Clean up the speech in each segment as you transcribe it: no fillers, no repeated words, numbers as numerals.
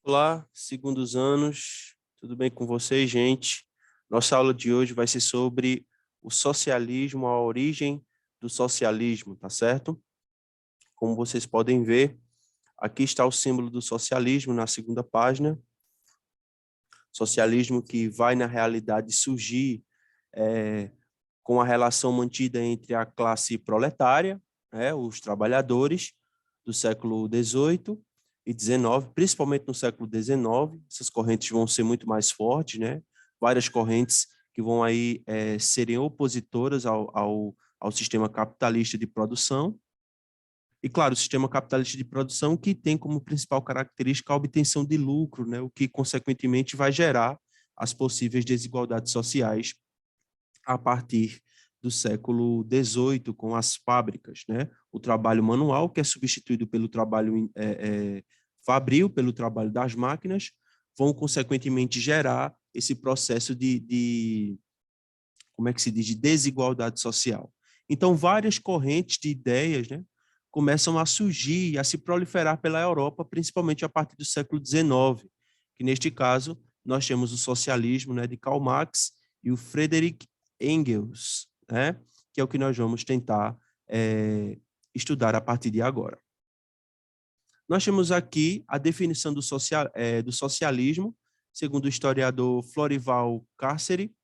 Olá, segundos anos, tudo bem com vocês, gente? Nossa aula de hoje vai ser sobre o socialismo, a origem do socialismo, tá certo? Como vocês podem ver, aqui está o símbolo do socialismo na segunda página. Socialismo que vai, na realidade, surgir com a relação mantida entre a classe proletária, os trabalhadores do século XVIII e XIX, principalmente no século XIX. Essas correntes vão ser muito mais fortes, né? Várias correntes que vão aí serem opositoras ao sistema capitalista de produção. E, claro, o sistema capitalista de produção que tem como principal característica a obtenção de lucro, né? O que, consequentemente, vai gerar as possíveis desigualdades sociais a partir do século XVIII, com as fábricas, né? O trabalho manual, que é substituído pelo trabalho fabril, pelo trabalho das máquinas, vão, consequentemente, gerar esse processo como é que se diz, de desigualdade social. Então, várias correntes de ideias, né, começam a surgir, a se proliferar pela Europa, principalmente a partir do século XIX, que, neste caso, nós temos o socialismo, né, de Karl Marx e o Friedrich Engels, né, que é o que nós vamos tentar estudar a partir de agora. Nós temos aqui a definição do socialismo, segundo o historiador Florival Carceri.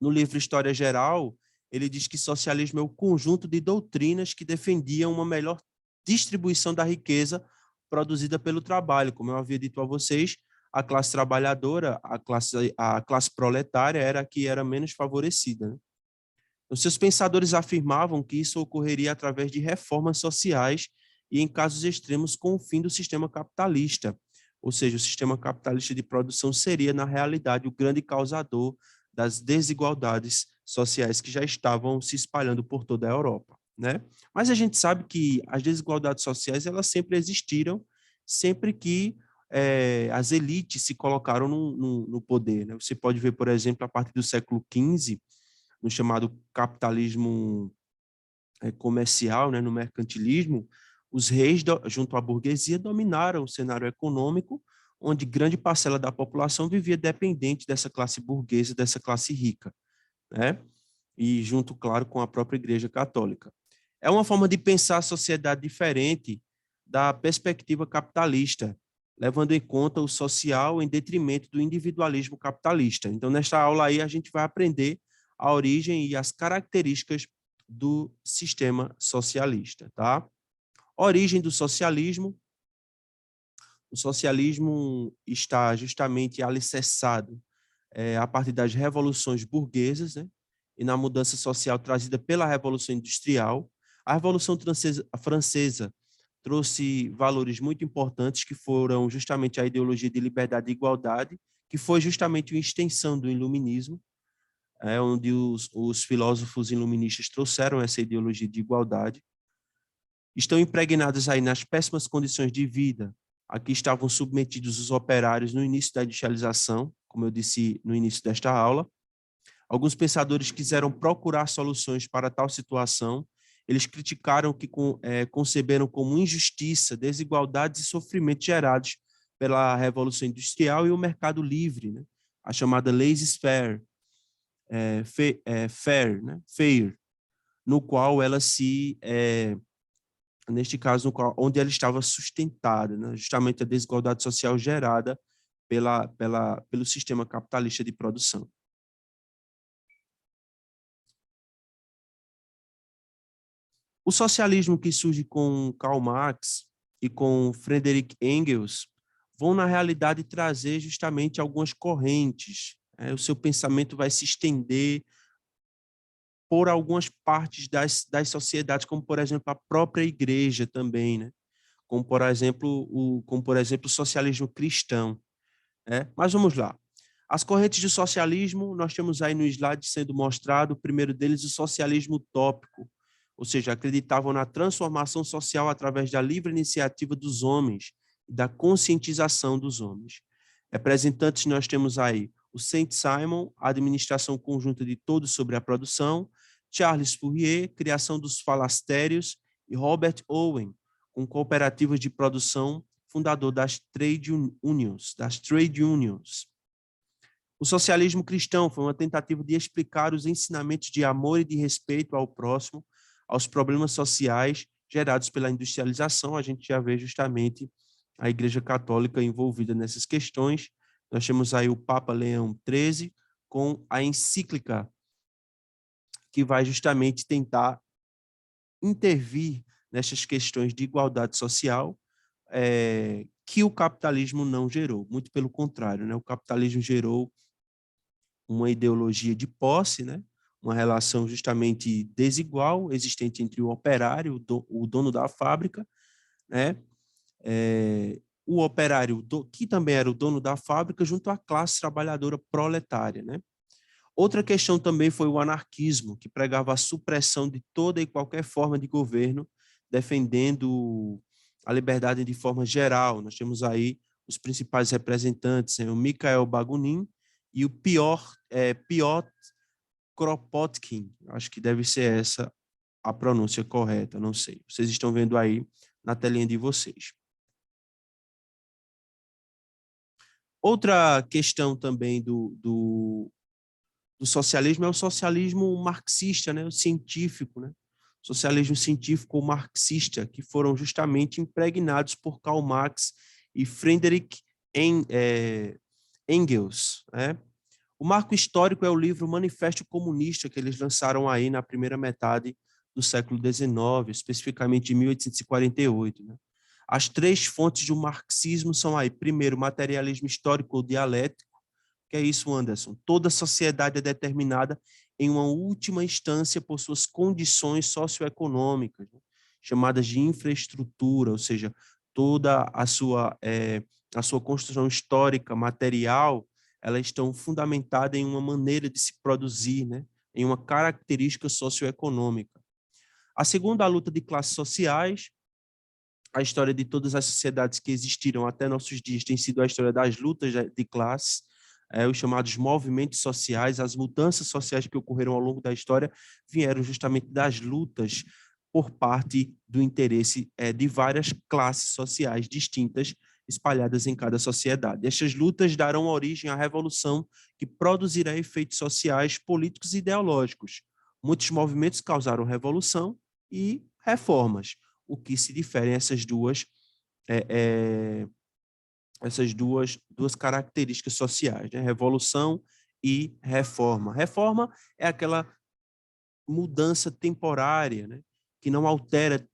No livro História Geral, ele diz que socialismo é o conjunto de doutrinas que defendiam uma melhor distribuição da riqueza produzida pelo trabalho. Como eu havia dito a vocês, a classe trabalhadora, a classe proletária era a que era menos favorecida, né? Os seus pensadores afirmavam que isso ocorreria através de reformas sociais e, em casos extremos, com o fim do sistema capitalista. Ou seja, o sistema capitalista de produção seria, na realidade, o grande causador das desigualdades sociais que já estavam se espalhando por toda a Europa, né? Mas a gente sabe que as desigualdades sociais elas sempre existiram, sempre que as elites se colocaram no poder, né? Você pode ver, por exemplo, a partir do século XV, no chamado capitalismo comercial, né, no mercantilismo, os reis, junto à burguesia, dominaram o cenário econômico, onde grande parcela da população vivia dependente dessa classe burguesa, dessa classe rica, né? E junto, claro, com a própria Igreja Católica. É uma forma de pensar a sociedade diferente da perspectiva capitalista, levando em conta o social em detrimento do individualismo capitalista. Então, nesta aula aí, a gente vai aprender a origem e as características do sistema socialista, tá? Origem do socialismo. O socialismo está justamente alicerçado a partir das revoluções burguesas, né? E na mudança social trazida pela Revolução Industrial. A Revolução Francesa trouxe valores muito importantes que foram justamente a ideologia de liberdade e igualdade, que foi justamente uma extensão do iluminismo, onde os filósofos iluministas trouxeram essa ideologia de igualdade. Estão impregnadas aí nas péssimas condições de vida a que estavam submetidos os operários no início da industrialização, como eu disse no início desta aula. Alguns pensadores quiseram procurar soluções para tal situação. Eles criticaram que conceberam como injustiça, desigualdades e sofrimentos gerados pela Revolução Industrial e o mercado livre, né? A chamada laissez-faire, fair, né? Fair, no qual ela neste caso, onde ela estava sustentada, né? Justamente a desigualdade social gerada pelo sistema capitalista de produção. O socialismo que surge com Karl Marx e com Friedrich Engels vão, na realidade, trazer justamente algumas correntes. O seu pensamento vai se estender por algumas partes das sociedades, como, por exemplo, a própria igreja também, né? Como, por exemplo, o socialismo cristão. Mas vamos lá. As correntes do socialismo, nós temos aí no slide sendo mostrado, o primeiro deles, o socialismo utópico, ou seja, acreditavam na transformação social através da livre iniciativa dos homens e da conscientização dos homens. Representantes nós temos aí o Saint-Simon, a administração conjunta de todos sobre a produção, Charles Fourier, criação dos falastérios, e Robert Owen, com cooperativas de produção fundador das trade unions. O socialismo cristão foi uma tentativa de explicar os ensinamentos de amor e de respeito ao próximo, aos problemas sociais gerados pela industrialização. A gente já vê justamente a Igreja Católica envolvida nessas questões. Nós temos aí o Papa Leão XIII com a encíclica que vai justamente tentar intervir nessas questões de igualdade social, que o capitalismo não gerou. Muito pelo contrário, né? O capitalismo gerou uma ideologia de posse, né? Uma relação justamente desigual existente entre o operário, o dono da fábrica, né? O operário, que também era o dono da fábrica, junto à classe trabalhadora proletária, né? Outra questão também foi o anarquismo, que pregava a supressão de toda e qualquer forma de governo, defendendo a liberdade de forma geral. Nós temos aí os principais representantes, o Mikhail Bakunin e o Piotr Kropotkin. Acho que deve ser essa a pronúncia correta, não sei. Vocês estão vendo aí na telinha de vocês. Outra questão também do socialismo é o socialismo marxista, né? O científico, né? Socialismo científico ou marxista, que foram justamente impregnados por Karl Marx e Friedrich Engels, né? O marco histórico é o livro Manifesto Comunista, que eles lançaram aí na primeira metade do século XIX, especificamente em 1848, né? As três fontes do marxismo são aí, primeiro, materialismo histórico ou dialético. Que é isso, Anderson? Toda sociedade é determinada em uma última instância por suas condições socioeconômicas, né? Chamadas de infraestrutura, ou seja, toda a sua construção histórica, material, elas estão fundamentadas em uma maneira de se produzir, né? Em uma característica socioeconômica. A segunda, a luta de classes sociais. A história de todas as sociedades que existiram até nossos dias tem sido a história das lutas de classes, os chamados movimentos sociais. As mudanças sociais que ocorreram ao longo da história vieram justamente das lutas por parte do interesse de várias classes sociais distintas espalhadas em cada sociedade. Estas lutas darão origem à revolução que produzirá efeitos sociais, políticos e ideológicos. Muitos movimentos causaram revolução e reformas. O que se diferem essas duas características sociais, né? Revolução e reforma. Reforma é aquela mudança temporária, né? Que não altera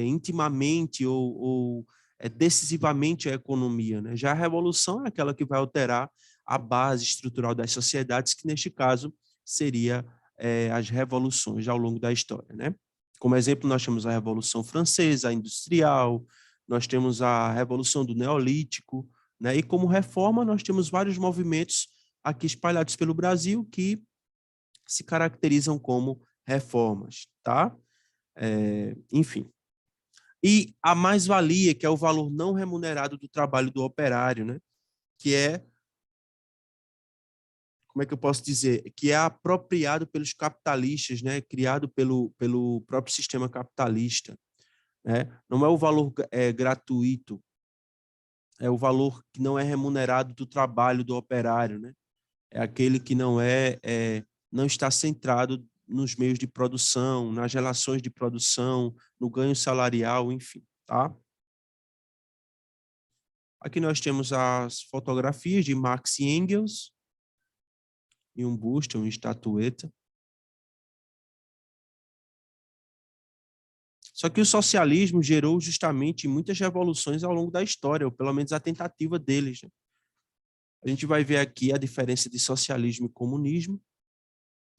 intimamente ou decisivamente a economia, né? Já a revolução é aquela que vai alterar a base estrutural das sociedades, que neste caso seria as revoluções ao longo da história, né? Como exemplo, nós temos a Revolução Francesa, a Industrial, nós temos a Revolução do Neolítico, né? E como reforma, nós temos vários movimentos aqui espalhados pelo Brasil que se caracterizam como reformas, tá? Enfim. E a mais-valia, que é o valor não remunerado do trabalho do operário, né? Que é, como é que eu posso dizer? Que é apropriado pelos capitalistas, né? Criado pelo próprio sistema capitalista, né? Não é o valor gratuito, é o valor que não é remunerado do trabalho do operário, né? É aquele que não está centrado nos meios de produção, nas relações de produção, no ganho salarial, enfim, tá? Aqui nós temos as fotografias de Marx e Engels, e um busto, uma estatueta. Só que o socialismo gerou justamente muitas revoluções ao longo da história, ou pelo menos a tentativa deles, né? A gente vai ver aqui a diferença de socialismo e comunismo,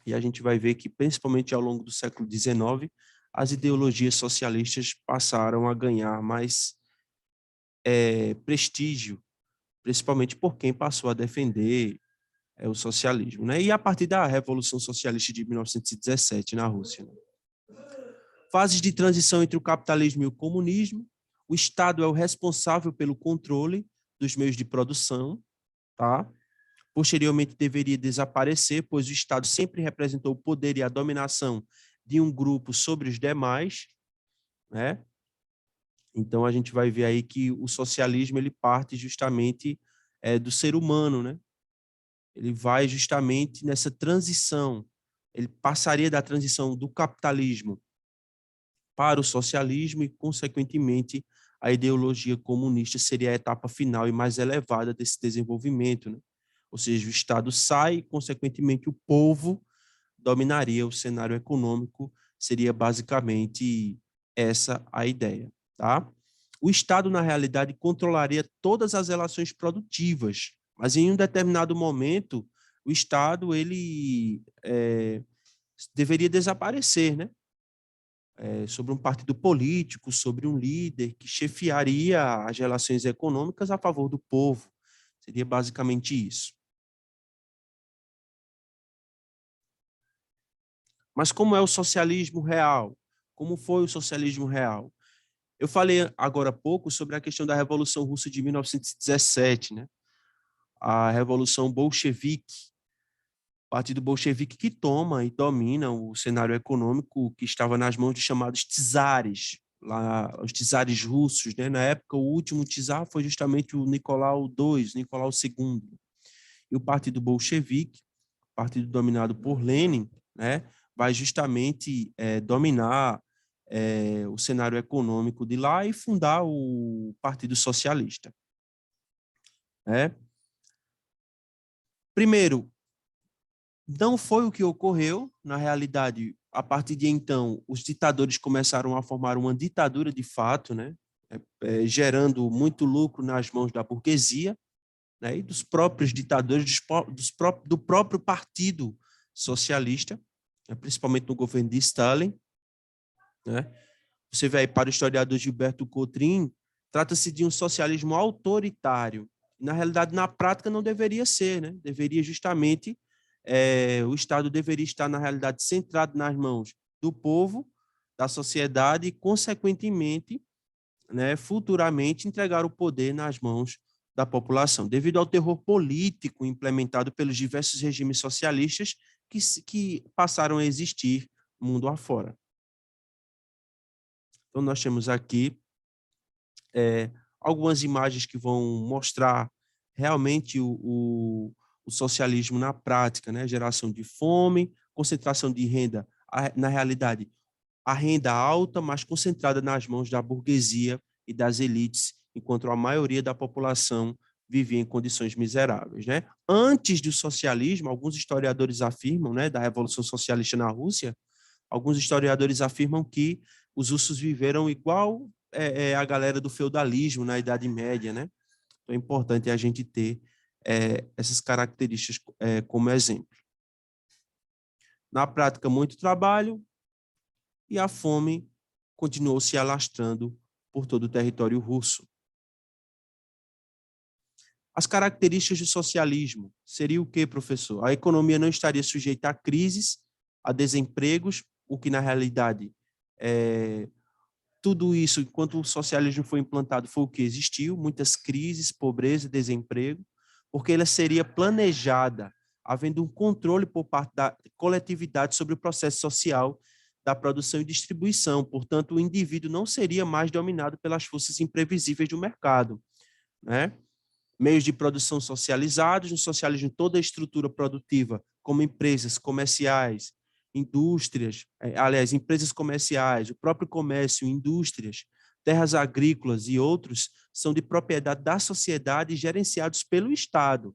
e a gente vai ver que, principalmente ao longo do século XIX, as ideologias socialistas passaram a ganhar mais prestígio, principalmente por quem passou a defender o socialismo, né? E a partir da Revolução Socialista de 1917 na Rússia, né? Fases de transição entre o capitalismo e o comunismo. O Estado é o responsável pelo controle dos meios de produção, tá? Posteriormente deveria desaparecer, pois o Estado sempre representou o poder e a dominação de um grupo sobre os demais, né? Então, a gente vai ver aí que o socialismo ele parte justamente do ser humano, né? Ele vai justamente nessa transição. Ele passaria da transição do capitalismo para o socialismo e, consequentemente, a ideologia comunista seria a etapa final e mais elevada desse desenvolvimento, né? Ou seja, o Estado sai e, consequentemente, o povo dominaria o cenário econômico, seria basicamente essa a ideia, tá? O Estado, na realidade, controlaria todas as relações produtivas, mas em um determinado momento, o Estado ele deveria desaparecer, né? Sobre um partido político, sobre um líder que chefiaria as relações econômicas a favor do povo. Seria basicamente isso. Mas como é o socialismo real? Como foi o socialismo real? Eu falei agora há pouco sobre a questão da Revolução Russa de 1917, né? A Revolução Bolchevique, o Partido Bolchevique que toma e domina o cenário econômico que estava nas mãos de chamados czares, lá, os czares russos, né? Na época, o último czar foi justamente o Nicolau II, Nicolau II. E o Partido Bolchevique, partido dominado por Lenin, né, vai justamente dominar o cenário econômico de lá e fundar o Partido Socialista. Né? Primeiro, não foi o que ocorreu, na realidade, a partir de então, os ditadores começaram a formar uma ditadura de fato, né, gerando muito lucro nas mãos da burguesia, né, e dos próprios ditadores, do próprio Partido Socialista, né, principalmente no governo de Stalin. Né? Você vê aí, para o historiador Gilberto Cotrim, trata-se de um socialismo autoritário. Na realidade, na prática, não deveria ser, né? Deveria justamente, o Estado deveria estar, na realidade, centrado nas mãos do povo, da sociedade e, consequentemente, né, futuramente, entregar o poder nas mãos da população. Devido ao terror político implementado pelos diversos regimes socialistas que passaram a existir mundo afora. Então, nós temos aqui algumas imagens que vão mostrar realmente o socialismo na prática, né? Geração de fome, concentração de renda, na realidade, a renda alta, mas concentrada nas mãos da burguesia e das elites, enquanto a maioria da população vivia em condições miseráveis, né? Antes do socialismo, alguns historiadores afirmam, né, da Revolução Socialista na Rússia, alguns historiadores afirmam que os russos viveram igual a galera do feudalismo na Idade Média, né? Então é importante a gente ter essas características como exemplo. Na prática, muito trabalho e a fome continuou se alastrando por todo o território russo. As características do socialismo seria o quê, professor? A economia não estaria sujeita a crises, a desempregos, o que na realidade tudo isso, enquanto o socialismo foi implantado, foi o que existiu, muitas crises, pobreza, desemprego, porque ela seria planejada, havendo um controle por parte da coletividade sobre o processo social da produção e distribuição. Portanto, o indivíduo não seria mais dominado pelas forças imprevisíveis do mercado, né? Meios de produção socializados, no socialismo toda a estrutura produtiva, como empresas comerciais, indústrias, aliás, empresas comerciais, o próprio comércio, indústrias, terras agrícolas e outros são de propriedade da sociedade e gerenciados pelo Estado.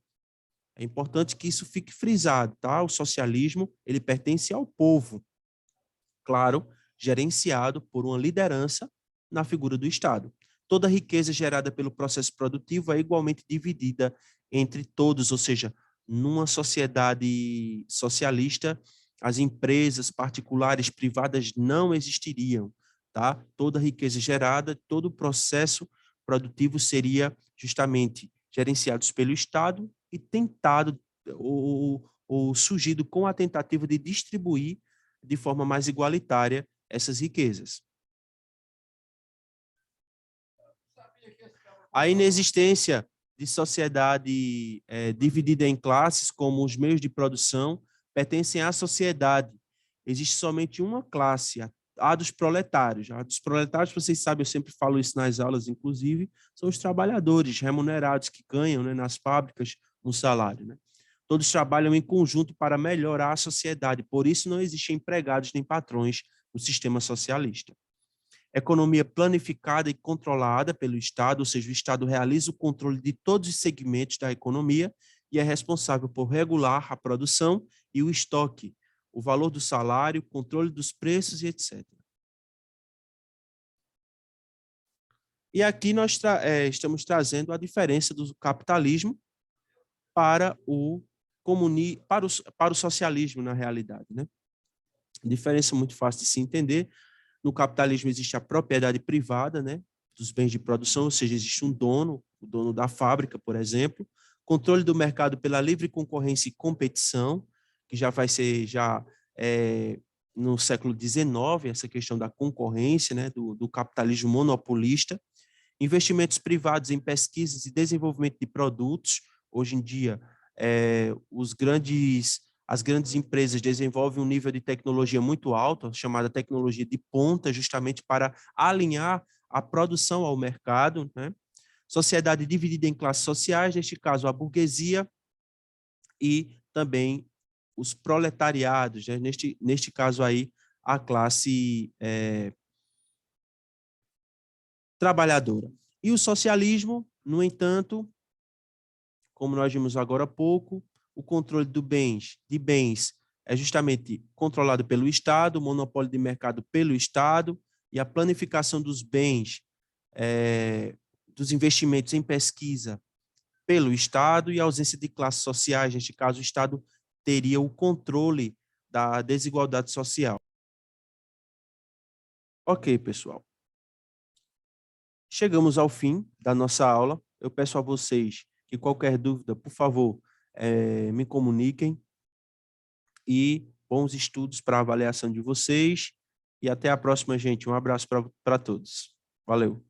É importante que isso fique frisado, tá? O socialismo, ele pertence ao povo, claro, gerenciado por uma liderança na figura do Estado. Toda a riqueza gerada pelo processo produtivo é igualmente dividida entre todos, ou seja, numa sociedade socialista, as empresas particulares, privadas não existiriam, tá? Toda a riqueza gerada, todo o processo produtivo seria justamente gerenciados pelo Estado e tentado ou surgido com a tentativa de distribuir de forma mais igualitária essas riquezas. A inexistência de sociedade dividida em classes, como os meios de produção, pertencem à sociedade. Existe somente uma classe, a dos proletários. A dos proletários, vocês sabem, eu sempre falo isso nas aulas, inclusive, são os trabalhadores remunerados que ganham, né, nas fábricas um salário, né? Todos trabalham em conjunto para melhorar a sociedade, por isso não existem empregados nem patrões no sistema socialista. Economia planificada e controlada pelo Estado, ou seja, o Estado realiza o controle de todos os segmentos da economia e é responsável por regular a produção e o estoque, o valor do salário, controle dos preços e etc. E aqui nós estamos trazendo a diferença do capitalismo para para o socialismo, na realidade, né? Diferença muito fácil de se entender. No capitalismo existe a propriedade privada, né, dos bens de produção, ou seja, existe um dono, o dono da fábrica, por exemplo, controle do mercado pela livre concorrência e competição, que já vai ser no século XIX, essa questão da concorrência, né, do capitalismo monopolista, investimentos privados em pesquisas e desenvolvimento de produtos. Hoje em dia, as grandes empresas desenvolvem um nível de tecnologia muito alto, chamada tecnologia de ponta, justamente para alinhar a produção ao mercado, né? Sociedade dividida em classes sociais, neste caso a burguesia e também os proletariados, né? Neste caso aí a classe trabalhadora. E o socialismo, no entanto, como nós vimos agora há pouco, o controle de bens é justamente controlado pelo Estado, o monopólio de mercado pelo Estado e a planificação dos bens, dos investimentos em pesquisa pelo Estado e a ausência de classes sociais. Neste caso, o Estado teria o controle da desigualdade social. Ok, pessoal. Chegamos ao fim da nossa aula. Eu peço a vocês que qualquer dúvida, por favor, me comuniquem e bons estudos para a avaliação de vocês. E até a próxima, gente. Um abraço para todos. Valeu.